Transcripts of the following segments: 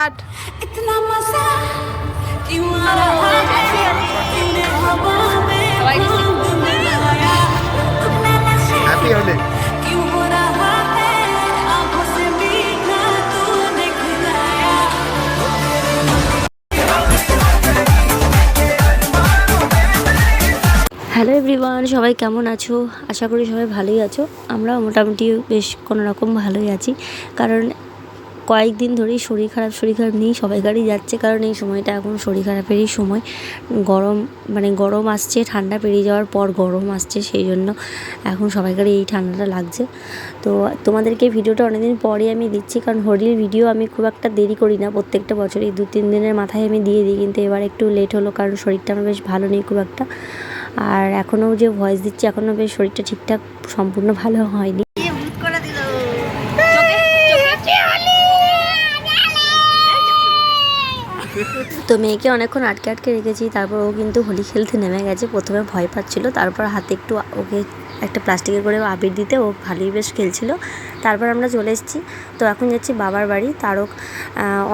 इतना मजा क्यों आ रहा है तूने हवा में रंग मिलाया इतना नशा हैप्पी होली क्यों हो रहा है आंखों से मीठा तूने खिलाया হ্যালো এভরিওয়ান, সবাই কেমন আছো? আশা করি সবাই ভালোই আছো। আমরা মোটামুটি বেশ কোনো রকম ভালোই আছি, কারণ কয়েকদিন ধরেই শরীর খারাপ নিয়েই সবাইকারই যাচ্ছে। কারণ এই সময়টা এখন শরীর খারাপেরই সময়। গরম আসছে, ঠান্ডা পেরিয়ে যাওয়ার পর গরম আসছে, সেই জন্য এখন সবাইকারই এই ঠান্ডাটা লাগছে। তো তোমাদেরকে ভিডিওটা অনেকদিন পরে আমি দিচ্ছি, কারণ হোলির ভিডিও আমি খুব একটা দেরি করি না, প্রত্যেকটা বছরই 2-3 দিনের মাথায় আমি দিয়ে দিই। কিন্তু এবার একটু লেট হলো, কারণ শরীরটা আমার বেশ ভালো নেই খুব একটা। আর এখনও যে ভয়েস দিচ্ছি, এখনও বেশ শরীরটা ঠিকঠাক সম্পূর্ণ ভালো হয়নি। তো মেয়েকে অনেকক্ষণ আটকে রেখেছি, তারপর ও কিন্তু হোলি খেলতে নেমে গেছে। প্রথমে ভয় পাচ্ছিল, তারপর হাতে একটু ওকে একটা প্লাস্টিকের করে আবির দিতে ও ভালোই বেশ খেলছিল। তারপর আমরা চলে এসেছি। তো এখন যাচ্ছি বাবার বাড়ি। তারক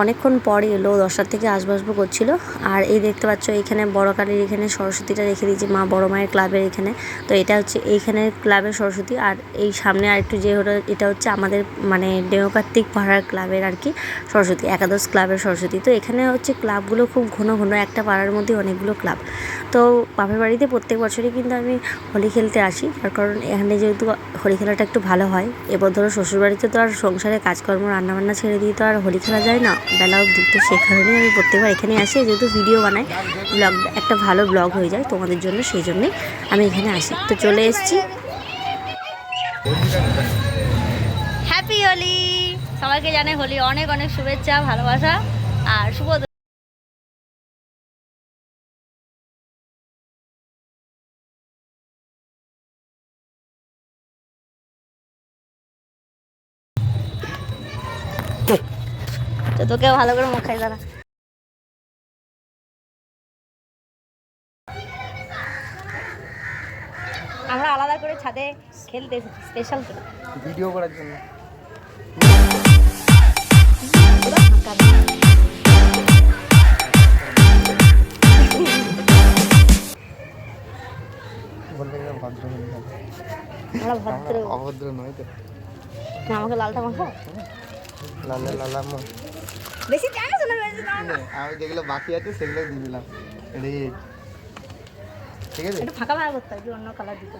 অনেকক্ষণ পরে এলো, 10টার থেকে আসবো করছিল। আর এই দেখতে পাচ্ছ এখানে বড় কালীর এখানে সরস্বতীটা রেখে দিয়েছি মা বড় মায়ের ক্লাবের এখানে। তো এটা হচ্ছে এইখানের ক্লাবের সরস্বতী। আর এই সামনে আর একটু যে হলো, এটা হচ্ছে আমাদের মানে দেওকার্তিক পাড়ার ক্লাবের আর কি সরস্বতী, একাদশ ক্লাবের সরস্বতী। তো এখানে হচ্ছে ক্লাবগুলো খুব ঘন একটা পাড়ার মধ্যে অনেকগুলো ক্লাব। তো বাপের বাড়িতে প্রত্যেক বছরই কিন্তু আমি হোলি খেলতে আসি, তার কারণ এখানে যেহেতু হোলি খেলাটা একটু ভালো হয়। এবার ধরো শ্বশুরবাড়িতে তো আর সংসারে কাজকর্ম রান্নাবান্না ছেড়ে দিয়ে তো আর হোলি খেলা যায় না বেলা অবধি। তো সেই কারণেই আমি প্রত্যেকবার এখানে আসি, যেহেতু ভিডিও বানাই, একটা ভালো ব্লগ হয়ে যায় তোমাদের জন্য, সেই জন্যই আমি এখানে আসি। তো চলে এসেছি। হ্যাপি হোলি সবাইকে, জানাই হোলি অনেক অনেক শুভেচ্ছা, ভালোবাসা আর শুভ। তো তোকে ভালো করে মুখ খাই দাঁড়া। আমরা আলাদা করে ছাদে খেলতে এসেছি স্পেশাল করে ভিডিও করার জন্য। বলতে গেলে ভদ্র হয়ে যাবে। আমরা ভদ্র অভদ্র নয় তো। না, আমাকে লালটা মাখো। লালা বেশি চাইছো না, বেশি দাও না। আমি যেগুলো বাকি আছে সেগুলো দিয়ে দিলাম। রেড ঠিক আছে, একটু ফাঁকা করতে হবে, অন্য কালার দিতে।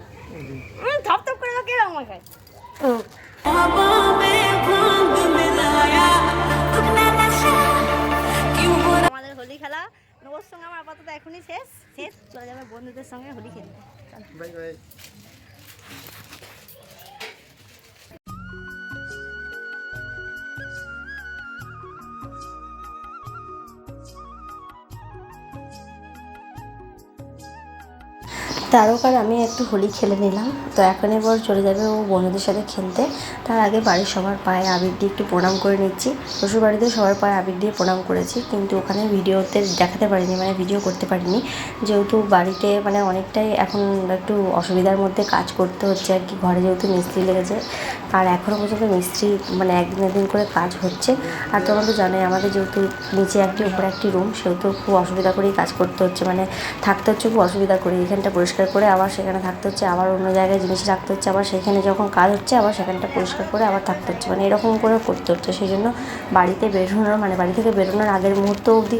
থপ থপ করে কে রং মাখায়? हवा में रंग मिलाया इतना नशा क्यों हो रहा আমাদের হোলি খেলা নবর সঙ্গে আমার আপাতত এখনই শেষ। চলে যাবে বন্ধুদের সঙ্গে হোলি খেলতে। Bye bye. তারক আর আমি একটু হোলি খেলে নিলাম। তো এখন এবার চলে যাবে ও বন্ধুদের সাথে খেলতে। তার আগে বাড়ির সবার পায়ে আবির দিয়ে একটু প্রণাম করে নিচ্ছি। শ্বশুরবাড়িতে সবার পায়ে আবির দিয়ে প্রণাম করেছি, কিন্তু ওখানে ভিডিওতে দেখাতে পারিনি, মানে ভিডিও করতে পারিনি, যেহেতু বাড়িতে মানে অনেকটাই এখন একটু অসুবিধার মধ্যে কাজ করতে হচ্ছে আর কি। ঘরে যেহেতু মিস্ত্রি লেগেছে, আর এখনও পর্যন্ত মিস্ত্রি মানে একদিন করে কাজ হচ্ছে। আর তোমরা তো জানোই আমাদের যেহেতু নিচে একটি উপরে একটি রুম, সেহেতু খুব অসুবিধা করেই কাজ করতে হচ্ছে, মানে থাকতে হচ্ছে খুব অসুবিধা করে। এখানটা পরিষ্কার করে আবার সেখানে থাকতে হচ্ছে, আবার অন্য জায়গায় জিনিস রাখতে হচ্ছে, আবার সেখানে যখন কাজ হচ্ছে আবার সেখানটা পরিষ্কার করে আবার থাকতে হচ্ছে, মানে এরকম করে করতে হচ্ছে। সেই জন্য বাড়িতে বেরোনোর মানে বাড়ি থেকে বেরোনোর আগের মুহূর্ত অবধি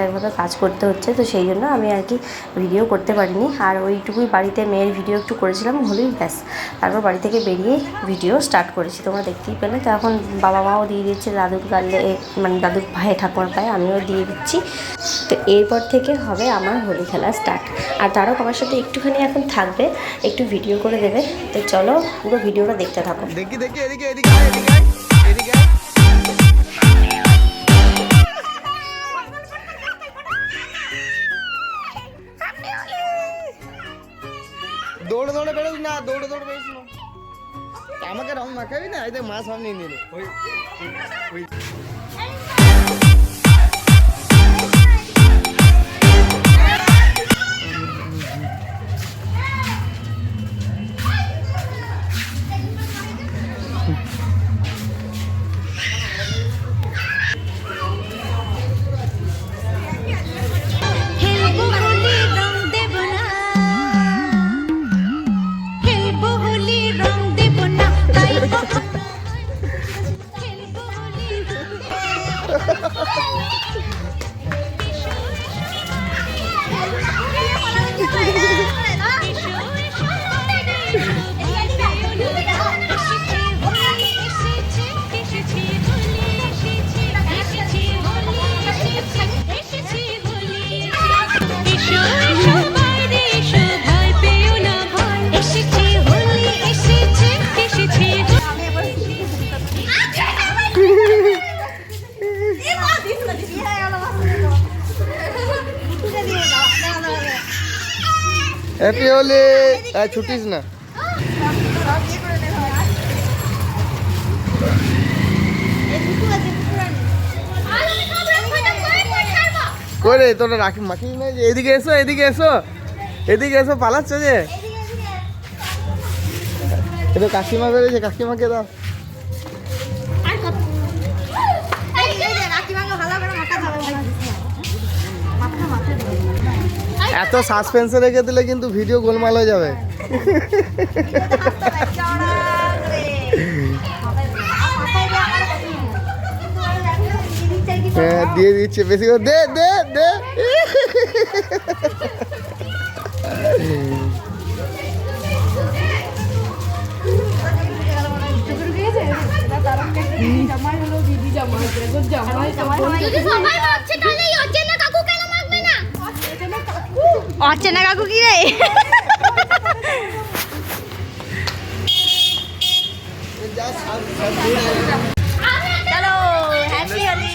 একভাবে কাজ করতে হচ্ছে। তো সেই জন্য আমি আর কি ভিডিও করতে পারিনি। আর ওইটুকুই বাড়িতে মেয়ের ভিডিও একটু করেছিলাম, হলেই ব্যাস। তারপর বাড়ি থেকে বেরিয়ে ভিডিও স্টার্ট করেছি, তোমরা দেখতেই পেলে। তো এখন বাবা মাও দিয়ে দিচ্ছে দাদুর গালে, মানে দাদুর ভাই ঠাকুমার পায়ে আমিও দিয়ে দিচ্ছি। তো এরপর থেকে হবে আমার হোলি খেলা স্টার্ট। আর তারও আমার সাথে একটুখানি এখন থাকবে, একটু ভিডিও করে দেবে। তো চলো পুরো ভিডিওটা দেখতে থাকো। দেখি এদিকে এদিকে এদিকে এদিকে দৌড়ে বেরোস না, দৌড়ে বেরোস না। আমাকে রং মাখাবি না, এই যে মা সামনে নিয়ে নিল। হ্যাপি হোলি। ছুটিস না করে তোরা রাখি মাখিস না যে এদিকে এসো এদিকে এসো এদিকে এসো পালাচ্ছ যে এটা কাকিমা বেরিয়েছে কাকিমাকে দাও এত সাসপেন্সে রেখে দিলে কিন্তু ভিডিও গোলমাল হয়ে যাবে হ্যাঁ দিয়ে দিচ্ছে বেশি করে দে দে দে অচেনা কাকু কি রে চলো হ্যাপি হোলি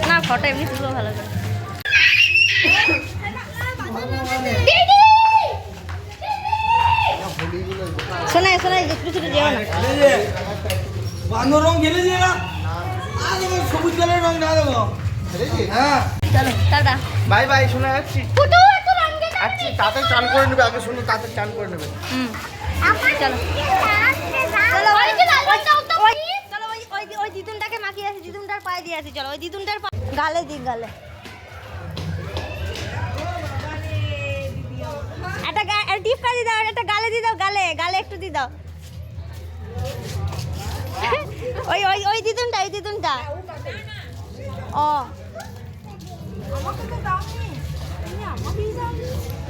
না ফটো এমনি তুলবো ভালো করে শোনাই শোনাই একটু ছোট যেও না বাংলা রং গেলে যে না আর সবুজ কালার রং না দেবো হ্যাঁ চলো টাটা বাই বাই শোনা যাচ্ছি ফুটু একটু রং দে আচ্ছা তাড়াতাড়ি চান করে নেবে আগে শুনো তাড়াতাড়ি চান করে নেবে চলো চলো ওই যে লাল দাও তো চলো ওই দিদুনটাকে মাখিয়ে আসি দিদুনটার পায়ে দিয়ে আসি চলো ওই দিদুনটার গালে দিক গালে একটা টিপকা দিয়ে দাও একটা গালে দিয়ে দাও গালে গালে একটু দিয়ে দাও ওই ওই ওই দিদুনটা ও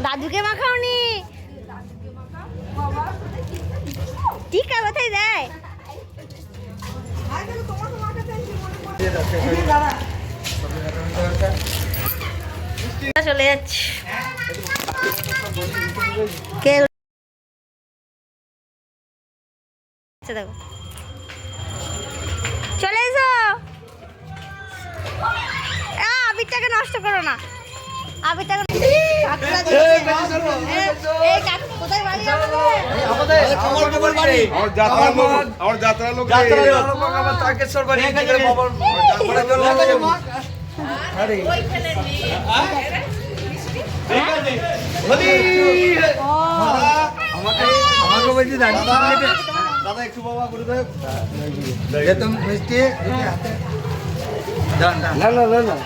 দাদুকে মাখাওনি টিকা কোথায় দেয় চলে যাচ্ছে কে দেখো চলে এসো আবিরটাকে নষ্ট করো না আবিরটাকে কোথায় বাড়ি আমার যাত্রা লোক আমার তারকেশ্বর বাড়ি আমাকে বলছি দাদা একটু বাবা করে দেয় তুমি মিষ্টি না না না না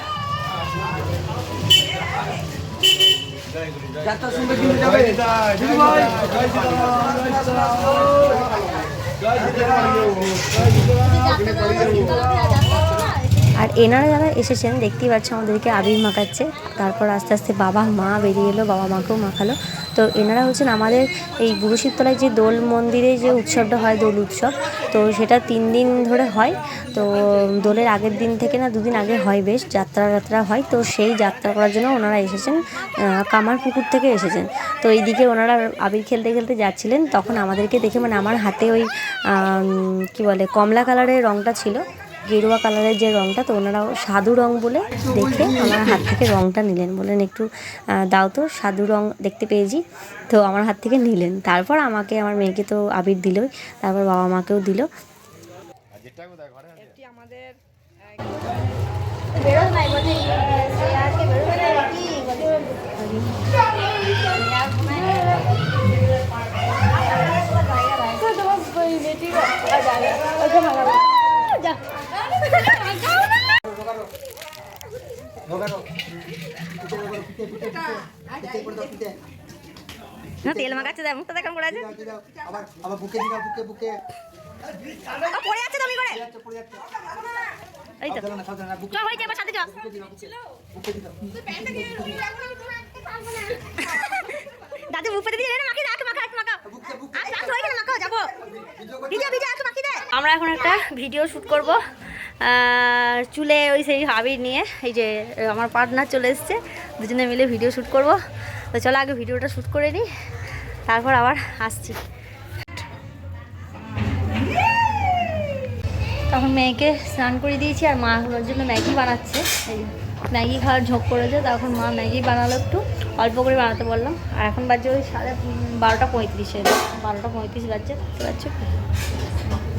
যাত্রা শুনবে কিন্তু যাবে আর এনারা যারা এসেছেন দেখতেই পাচ্ছ আমাদেরকে আবির মাখাচ্ছে তারপর আস্তে আস্তে বাবা মা বেরিয়ে এলো বাবা মাকেও মাখালো তো এনারা হচ্ছেন আমাদের এই বুড়ো শিবতলায় যে দোল মন্দিরে যে উৎসবটা হয় দোল উৎসব তো সেটা 3 দিন ধরে হয় তো দোলের আগের দিন থেকে না 2 দিন আগে হয় বেশ যাত্রা হয় তো সেই যাত্রা করার জন্য ওনারা এসেছেন কামারপুকুর থেকে এসেছেন তো এইদিকে ওনারা আবির খেলতে খেলতে যাচ্ছিলেন তখন আমাদেরকে দেখে মানে আমার হাতে ওই কি বলে কমলা কালারের রঙটা ছিল গেরুয়া কালারের যে রঙটা তো ওনারাও সাধু রং বলে দেখে আমার হাত থেকে রঙটা নিলেন বললেন একটু দাও তো সাধু রং দেখতে পেয়েছি তো আমার হাত থেকে নিলেন তারপর আমাকে আমার মেয়েকে তো আবির দিল তারপর বাবা মাকেও দিল তেল মাখাচ্ছে, দেখ মুখটা দেখাম করে আছে। আবার আবার বুকে দিবা, বুকে বুকে পড়ে যাচ্ছে তুমি করে। পড়ে যাচ্ছে। এই তো না সাবধানে বুকে চ হয়েছে, এবার সাথে চ। বুকে দিবা। দাদু মুখ পেতে দিয়ে মাখি দাও, মাখা মাখা। আর হয়ে গেল, মাখা যাবো। ভিডিও ভিডিও একটু মাখি দে। আমরা এখন একটা ভিডিও শুট করব চুলে ওই সেই আবির নিয়ে। এই যে আমার পার্টনার চলে এসছে, দুজনে মিলে ভিডিও শ্যুট করব। তো চলো আগে ভিডিওটা শ্যুট করে নিই, তারপর আবার আসছি। তখন মেয়েকে স্নান করে দিয়েছি, আর মা ওর জন্য ম্যাগি বানাচ্ছে। এই ম্যাগি খাওয়ার ঝোঁক করেছে, তখন মা ম্যাগি বানালো, একটু অল্প করে বানাতে বললাম। আর এখন বাজছে ওই 12:35, 12:35 বাজছে, বুঝতে পারছো?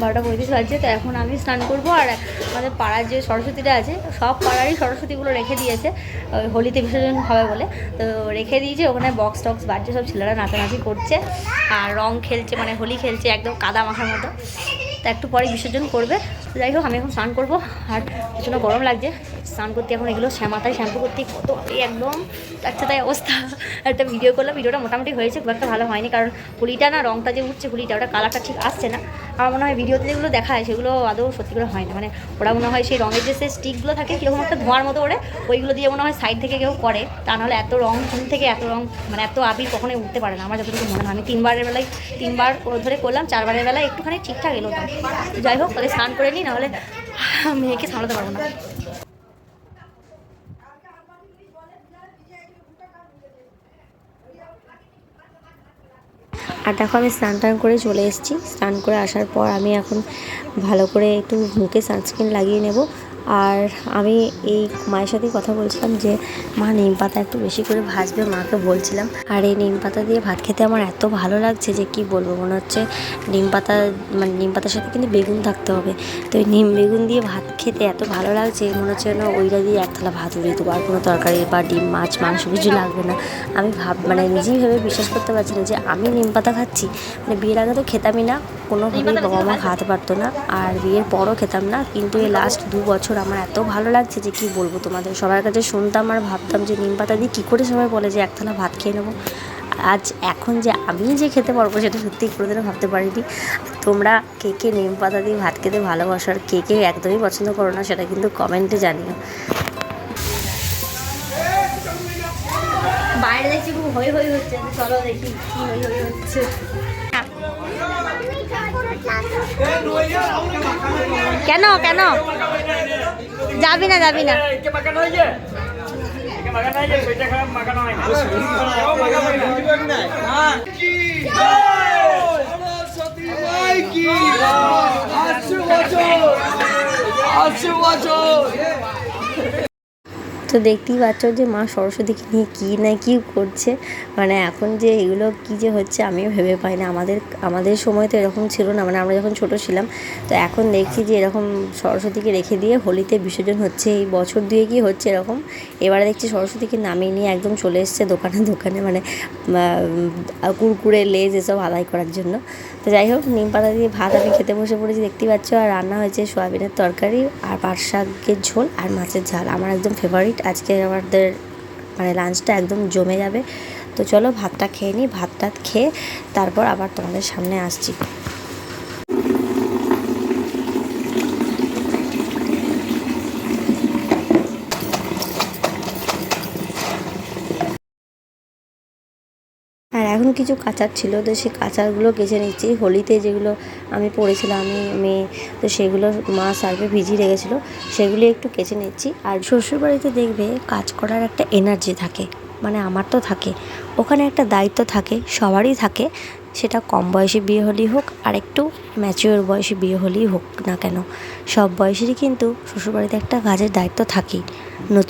12:35 বাজছে। তো এখন আমি স্নান করবো। আর আমাদের পাড়ার যে সরস্বতীটা আছে, সব পাড়ারই সরস্বতীগুলো রেখে দিয়েছে ওই হোলিতে বিসর্জন হবে বলে। তো রেখে দিয়েছে, ওখানে বক্স টক্স বাজছে, সব ছেলেরা নাচানাচি করছে আর রং খেলছে, মানে হোলি খেলছে একদম কাদা মাখার মতো। তা একটু পরে বিসর্জন করবে। তো যাই হোক, আমি এখন স্নান করবো। আর প্রচণ্ড গরম লাগছে স্নান করতে। এখন এগুলো মাথায় শ্যাম্পু করতে কত একদম আচ্ছা তাই অবস্থা। একটা ভিডিও করলাম, ভিডিওটা মোটামুটি হয়েছে, খুব একটা ভালো হয়নি, কারণ হোলিটা না রংটা যে উঠছে হোলিটা, ওটা কালারটা ঠিক আসছে না। আমার মনে হয় ভিডিওতে যেগুলো দেখায় সেগুলো আদৌ সত্যি করে হয় না। মানে ওরা মনে হয় সেই রঙের যে সেই স্টিকগুলো থাকে কীরকম একটা ধোঁয়ার মতো ওড়ে, ওইগুলো দিয়ে মনে হয় সাইড থেকে কেউ করে। তা নাহলে এত রং চুল থেকে এত রং, মানে এত আবির কখনোই উঠতে পারে না আমার যতটুকু মনে হয়। আমি 3বারের বেলায় 3বার ধরে করলাম, 4বারের বেলায় একটুখানি ঠিকঠাক এলো। যাই হোক, তাহলে স্নান করে নিই, নাহলে মেয়েকে সামলাতে পারবো না। আর দেখো আমি স্নান টান করে চলে এসেছি। স্নান করে আসার পর আমি এখন ভালো করে একটু মুখে সানস্ক্রিন লাগিয়ে নেব। আর আমি এই মায়ের সাথে কথা বলছিলাম যে মা নিম পাতা একটু বেশি করে ভাজবে, মাকে বলছিলাম। আর এই নিম পাতা দিয়ে ভাত খেতে আমার এত ভালো লাগছে যে কি বলবো, মনে হচ্ছে নিম পাতা, মানে নিম পাতার সাথে কিন্তু বেগুন থাকতে হবে। তো এই নিম বেগুন দিয়ে ভাত খেতে এত ভালো লাগছে, মনে হচ্ছে না ওইটা দিয়ে এক থালা ভাত উড়িয়ে দেবো, আর কোনো তরকারি বা ডিম মাছ মাংস কিছু লাগবে না। আমি মানে নিজেই ভেবে বিশ্বাস করতে পারছি না যে আমি নিম পাতা খাচ্ছি। মানে বিয়ের আগে তো খেতামই না, কোনোভাবেই বাবা মা খাওয়াতে পারতো না, আর বিয়ের পরও খেতাম না। কিন্তু এই লাস্ট 2 বছর আমার এত ভালো লাগছে যে কি বলবো তোমাদের। সবার কাছে শুনতাম আর ভাবতাম যে নিম পাতা দিয়ে কী করে সবাই বলে যে এক থালা ভাত খেয়ে নেবো। আজ এখন যে আমি যে খেতে পারবো সেটা সত্যিই কোনোদিনও ভাবতে পারিনি। তোমরা কে কে নিম পাতা দিয়ে ভাত খেতে ভালোবাসো, আর কে কে একদমই পছন্দ করো না, সেটা কিন্তু কমেন্টে জানিও। বাইরে দেখছি খুব হই হই হচ্ছে, চলো দেখি কি হই হই হচ্ছে। কেন কেন যাবি না যাবি না? তো দেখতেই পাচ্ছ যে মা সরস্বতীকে নিয়ে কী না কী করছে। মানে এখন যে এগুলো কী যে হচ্ছে আমিও ভেবে পাই না। আমাদের সময় তো এরকম ছিল না, মানে আমরা যখন ছোট ছিলাম। তো এখন দেখছি যে এরকম সরস্বতীকে রেখে দিয়ে হোলিতে বিসর্জন হচ্ছে, এই বছর 2 কি হচ্ছে এরকম। এবারে দেখছি সরস্বতীকে নামিয়ে নিয়ে একদম চলে এসছে দোকানে, মানে কুরকুরে লেজ এসব আদায় করার জন্য। তো যাই হোক, নিম পাতা দিয়ে ভাত আমি খেতে বসে পড়েছি, দেখতেই পাচ্ছ। আর রান্না হয়েছে সয়াবিনের তরকারি আর পাট শাকের ঝোল আর মাছের ঝাল, আমার একদম ফেভারিট। আজকে আমাদের মানে লাঞ্চটা একদম জমে যাবে। তো চলো ভাতটা খেয়ে নিই, ভাতটা খেয়ে তারপর আবার তোমাদের সামনে আসছি। আর এখন কিছু কাচার ছিল, তো সেই কাচারগুলো কেচে নিচ্ছি। হোলিতে যেগুলো আমি পরেছিলাম মেয়ে, তো সেগুলো মা সার্ফে ভিজিয়ে রেখেছিলো, সেগুলি একটু কেচে নিচ্ছি। আর শ্বশুরবাড়িতে দেখবে কাজ করার একটা এনার্জি থাকে, মানে আমার তো থাকে, ওখানে একটা দায়িত্ব থাকে, সবারই থাকে। সেটা কম বয়সী বিয়ে হলেই হোক আর একটু ম্যাচিওর বয়সী বিয়ে হলেই হোক না কেন, সব বয়সেরই কিন্তু শ্বশুরবাড়িতে একটা কাজের দায়িত্ব থাকেই।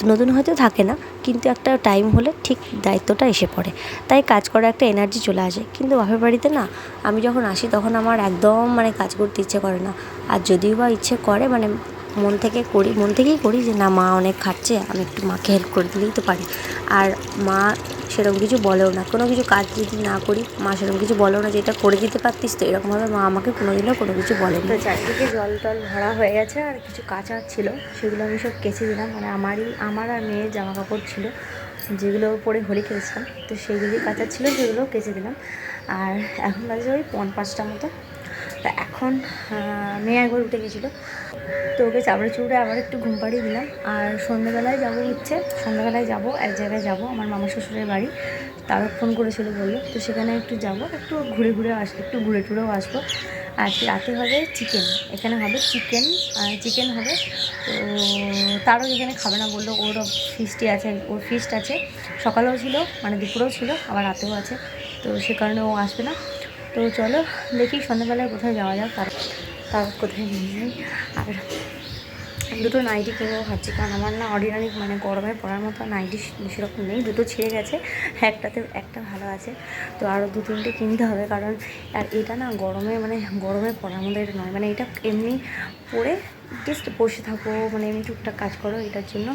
নতুন হয়তো থাকে না, কিন্তু একটা টাইম হলে ঠিক দায়িত্বটা এসে পড়ে, তাই কাজ করার একটা এনার্জি চলে আসে। কিন্তু বাপের বাড়িতে না, আমি যখন আসি তখন আমার একদম মানে কাজ করতে ইচ্ছে করে না। আর যদিও বা ইচ্ছে করে, মানে মন থেকেই করি যে না, মা অনেক খাচ্ছে, আমি একটু মাকে হেল্প করে দিলেই তো পারি। আর মা সেরকম কিছু বলেও না, কোনো কিছু কাজ যদি না করি মা সেরকম কিছু বলেও না যে এটা করে দিতে পারতিস তো, এরকমভাবে মা আমাকে কোনোদিনও কোনো কিছু বলেনি। তো চারদিকে জল টল ভরা হয়ে গেছে, আর কিছু কাচার ছিল সেগুলো আমি সব কেচে দিলাম। মানে আমার আর মেয়ের জামা কাপড় ছিল, যেগুলো পরে হোলি খেলেছিলাম, তো সেইগুলি কাচার ছিল, সেগুলো কেচে দিলাম। আর এখন বাজে ওই 5:45 মতো। তা এখন মেয়ে একবার উঠে গেছিলো, তো ওকে চাপড়ে চুপড়ে আবার একটু ঘুম পাড়িয়ে দিলাম। আর সন্ধ্যেবেলায় সন্ধ্যাবেলায় যাবো এক জায়গায় যাব, আমার মামা শ্বশুরের বাড়ি। তারও ফোন করেছিল, বললো, তো সেখানে একটু যাব, একটু ঘুরে টুরেও আসবো। আর রাতে হবে চিকেন, এখানে হবে চিকেন হবে। তো তারও এখানে খাবে না বললো, ওর ফিস্ট আছে, সকালেও ছিল, মানে দুপুরেও ছিল, আবার রাতেও আছে, তো সে কারণে ও আসবে না। তো চলো দেখি সন্ধ্যাবেলায় কোথায় যাওয়া যাক, তার কোথায় নিয়ে যাই। আর দুটো নাইটি কিনেও ভাবছি, কারণ আমার না অর্ডিনারি মানে গরমে পরার মতো নাইটি সেরকম নেই, দুটো ছিঁড়ে গেছে, একটা ভালো আছে, তো আরও 2-3টে কিনতে হবে। কারণ আর এটা না গরমে পরার মতো এটা নয়, মানে এটা এমনি পরে জাস্ট বসে থাকো, মানে এমনি টুকটাক কাজ করো, এটার জন্য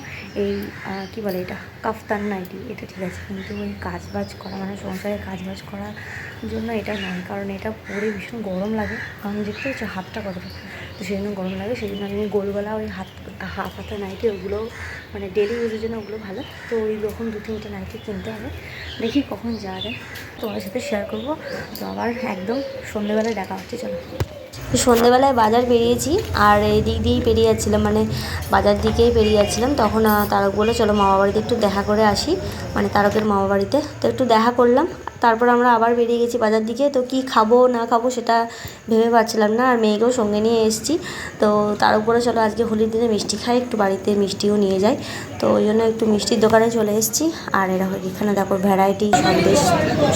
এই কী বলে এটা কাফতান নাইটি, এটা ঠিক আছে। কিন্তু ওই কাজবাজ করা মানে সংসারে কাজবাজ করার জন্য এটা নয়, কারণ এটা পরে ভীষণ গরম লাগে। কারণ দেখতে হচ্ছে হাতটা কতটা, তো সেই জন্য গরম লাগে, সেই জন্য আমি গোলগলা ওই হাফ হাতা নাইটি, ওগুলো মানে ডেলি ইউজের জন্য ওগুলো ভালো। তো ওই রকম 2-3টে নাইটি কিনতে হবে, দেখি কখন যাওয়া যায়, তোমার সাথে শেয়ার করবো। তো আবার একদম সন্ধ্যেবেলায় দেখা হচ্ছে, চলো। সন্ধ্যেবেলায় বাজার বেরিয়েছি, আর এই দিক দিয়েই পেরিয়ে যাচ্ছিলাম, মানে বাজার দিকেই পেরিয়ে যাচ্ছিলাম। তখন তারক বলে চলো মামা বাড়িতে একটু দেখা করে আসি, মানে তারকের মামা বাড়িতে। তো একটু দেখা করলাম, তারপর আমরা আবার বেরিয়ে গেছি বাজার দিকে। তো কি খাবো না খাবো সেটা ভেবে পাচ্ছিলাম না, আর মেয়েকেও সঙ্গে নিয়ে এসেছি। তো তারক বলে চলো আজকে হোলির দিনে মিষ্টি খাই, একটু বাড়িতে মিষ্টিও নিয়ে যাই। তো ওই জন্য একটু মিষ্টির দোকানে চলে এসেছি। আর এখানে দেখো ভ্যারাইটি সন্দেশ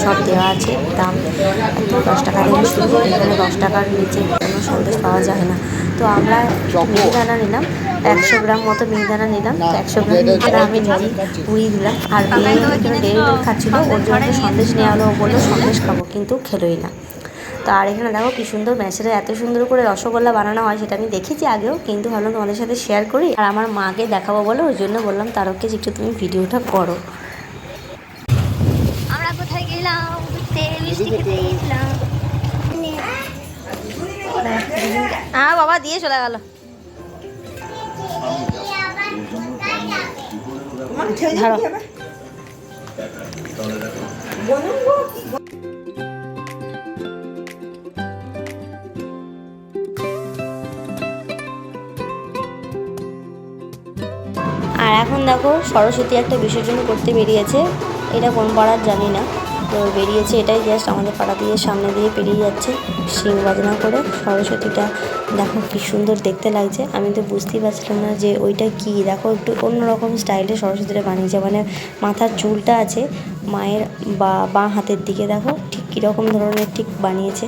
সব দেওয়া আছে, দাম একদম 10 টাকা থেকে শুরু করে, এখানে 10 টাকার নিচে কোনো সন্দেশ পাওয়া যায় না। তো আমরা মিহিদানা নিলাম, 100 গ্রাম মতো মিহিদানা নিলাম। তো 100 গ্রাম মিহিদানা আমি নিজেই পুড়িয়ে দিলাম। আর মেয়ে এখানে ডেরি মিল্ক খাচ্ছিল, ওর জন্য সন্দেশ নেওয়া হলো, ও বললো সন্দেশ খাবো, কিন্তু খেলোই না। তো আর এখানে দেখো কি সুন্দর ম্যাচেরে এত সুন্দর করে রসগোল্লা বানানো হয়, সেটা আমি দেখেছি আগেও, কিন্তু ভাবলাম তোমাদের সাথে শেয়ার করি। আর আমার মাকে দেখাবো বলো, ওই জন্য বললাম তারককে একটু তুমি ভিডিওটা করো। আমরা কোথায় গেলাম ঘুরতে, মিষ্টি খেতে গেছিলাম। হ্যাঁ বাবা দিয়ে চলে গেল। ধরো। আর এখন দেখো সরস্বতী একটা বিসর্জন করতে বেরিয়েছে, এটা কোন পাড়ার জানি না, তো বেরিয়েছে এটাই জাস্ট আমাদের পাড়া দিয়ে সামনে দিয়ে পেরিয়ে যাচ্ছে শিং বাজনা করে। সরস্বতীটা দেখো কি সুন্দর দেখতে লাগছে, আমি তো বুঝতেই পারছিলাম না যে ওইটা কি। দেখো একটু অন্যরকম স্টাইলে সরস্বতীটা বানিয়েছে, মানে মাথার চুলটা আছে মায়ের বাঁ হাতের দিকে, দেখো ঠিক কীরকম ধরনের ঠিক বানিয়েছে,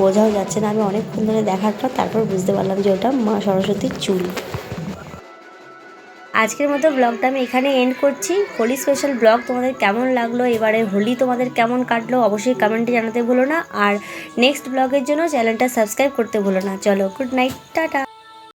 বোঝাও যাচ্ছে না। আমি অনেকক্ষণ ধরে দেখার পর তারপর বুঝতে পারলাম যে ওটা মা সরস্বতীর চুল। আজকের মতো ব্লগটা আমি এখানে এন্ড করছি। হোলি স্পেশাল ব্লগ তোমাদের কেমন লাগলো, এবারে হোলি তোমাদের কেমন কাটলো অবশ্যই কমেন্টে জানাতে ভুলো না। আর নেক্সট ব্লগের জন্য চ্যানেলটা সাবস্ক্রাইব করতে ভুলো না। চলো, গুড নাইট, টাটা।